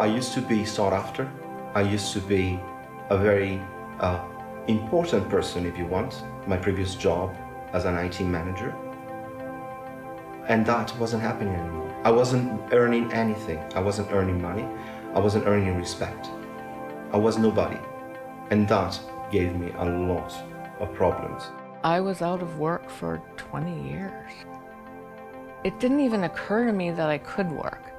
I used to be sought after. I used to be a very important person, if you want, my previous job as an IT manager. And that wasn't happening anymore. I wasn't earning anything. I wasn't earning money. I wasn't earning respect. I was nobody. And that gave me a lot of problems. I was out of work for 20 years. It didn't even occur to me that I could work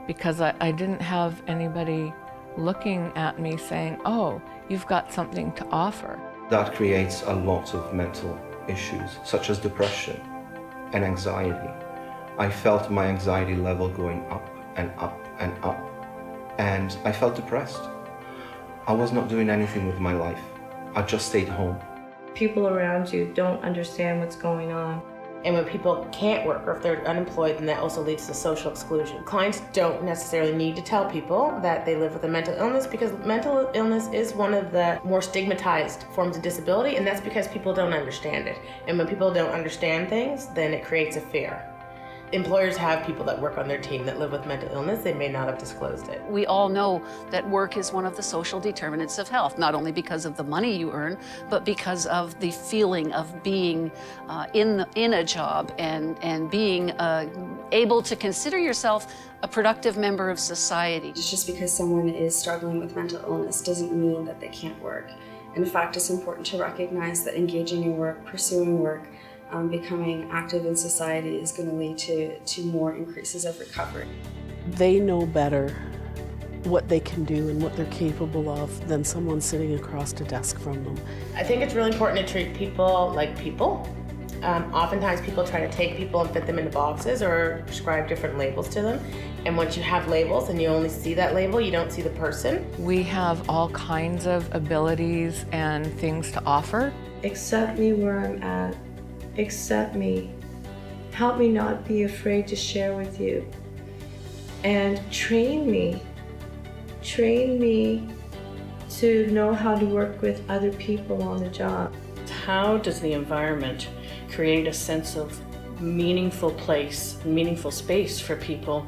because I didn't have anybody looking at me saying, oh, you've got something to offer. That creates a lot of mental issues, such as depression and anxiety. I felt my anxiety level going up and up and up, and I felt depressed. I was not doing anything with my life. I just stayed home. People around you don't understand what's going on. And when people can't work or if they're unemployed, then that also leads to social exclusion. Clients don't necessarily need to tell people that they live with a mental illness because mental illness is one of the more stigmatized forms of disability, and that's because people don't understand it. And when people don't understand things, then it creates a fear. Employers have people that work on their team that live with mental illness. They may not have disclosed it. We all know that work is one of the social determinants of health, not only because of the money you earn, but because of the feeling of being in a job and being able to consider yourself a productive member of society. Just because someone is struggling with mental illness doesn't mean that they can't work. In fact, it's important to recognize that engaging in work, pursuing work, becoming active in society is going to lead to more increases of recovery. They know better what they can do and what they're capable of than someone sitting across a desk from them. I think it's really important to treat people like people. Oftentimes people try to take people and fit them into boxes or prescribe different labels to them. And once you have labels and you only see that label, you don't see the person. We have all kinds of abilities and things to offer. Accept me where I'm at. Accept me. Help me not be afraid to share with you. And train me. Train me to know how to work with other people on the job. How does the environment create a sense of meaningful place, meaningful space for people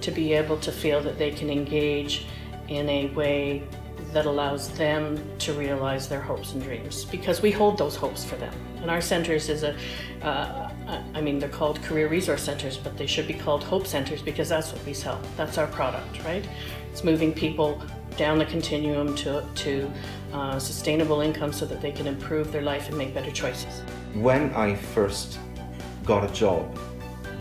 to be able to feel that they can engage in a way that allows them to realize their hopes and dreams? Because we hold those hopes for them. And our centers is they're called career resource centers, but they should be called hope centers because that's what we sell. That's our product, right? It's moving people down the continuum to sustainable income so that they can improve their life and make better choices. When I first got a job,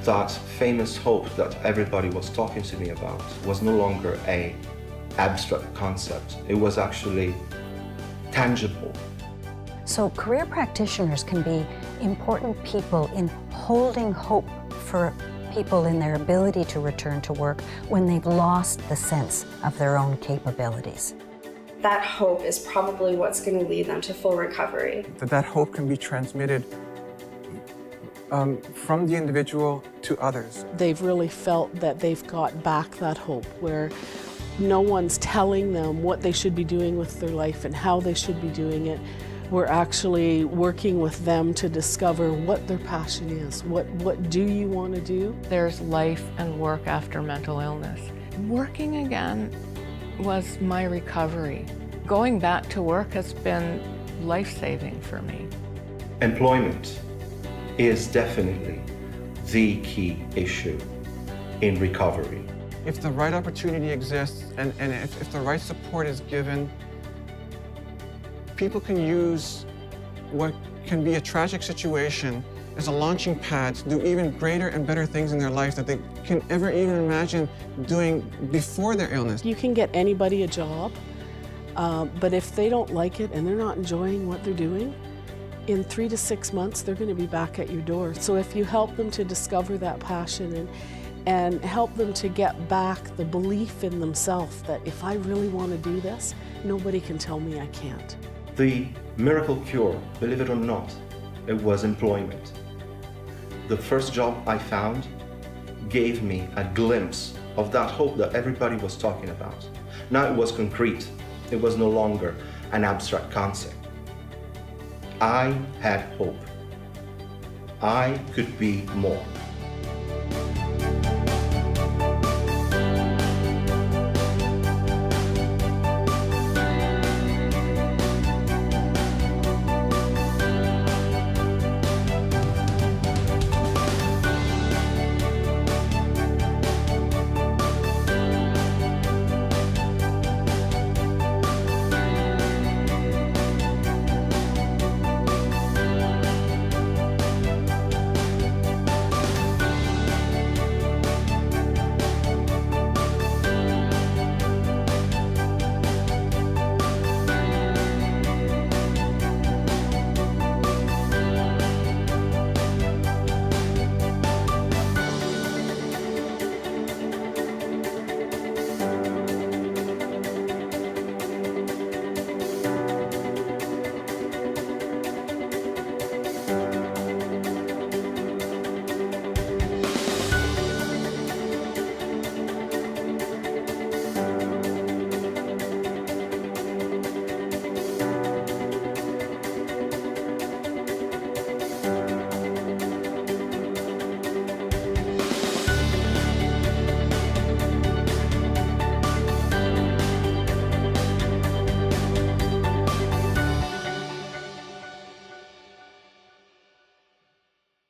that famous hope that everybody was talking to me about was no longer an abstract concept. It was actually tangible. So career practitioners can be important people in holding hope for people in their ability to return to work when they've lost the sense of their own capabilities. That hope is probably what's going to lead them to full recovery. That hope can be transmitted from the individual to others. They've really felt that they've got back that hope where no one's telling them what they should be doing with their life and how they should be doing it. We're actually working with them to discover what their passion is. What do you want to do? There's life and work after mental illness. Working again was my recovery. Going back to work has been life-saving for me. Employment is definitely the key issue in recovery. If the right opportunity exists and if the right support is given, people can use what can be a tragic situation as a launching pad to do even greater and better things in their life that they can ever even imagine doing before their illness. You can get anybody a job, but if they don't like it and they're not enjoying what they're doing, in 3 to 6 months, they're going to be back at your door. So if you help them to discover that passion and help them to get back the belief in themselves that if I really want to do this, nobody can tell me I can't. The miracle cure, believe it or not, it was employment. The first job I found gave me a glimpse of that hope that everybody was talking about. Now it was concrete. It was no longer an abstract concept. I had hope. I could be more.